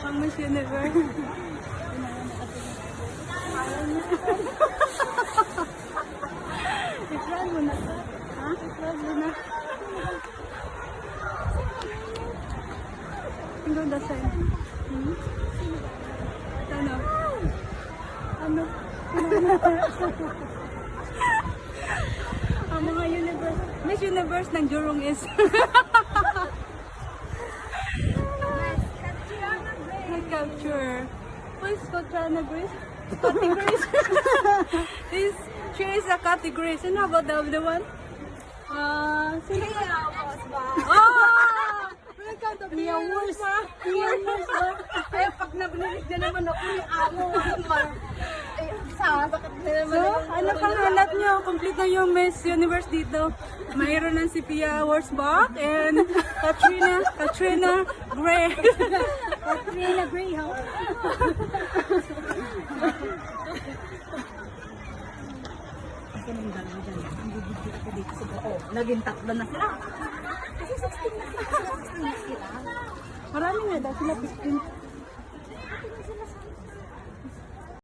Ang Miss Universe. I-plan mo na ka. Ha? I-plan mo na. Tingnan the sign. Ano? Ano? Ang mga universe. Miss Universe ng Jurong is. Capture. Who is Coachana Grace? Cathy Grace. She is a Cathy Grace. And how about the other one? Sino ba? Oh! Welcome to Pia Wars. Pia Wars. Eh, pag nabinilig na naman ako, yung amo. So, ano pang halat nyo? Complete na yung Miss Universe dito. Mayroon na si Pia Worsbach and Katrina Gray. Katrina Gray, ha? Naging tatlo na sila. Marami nga daw sila 15.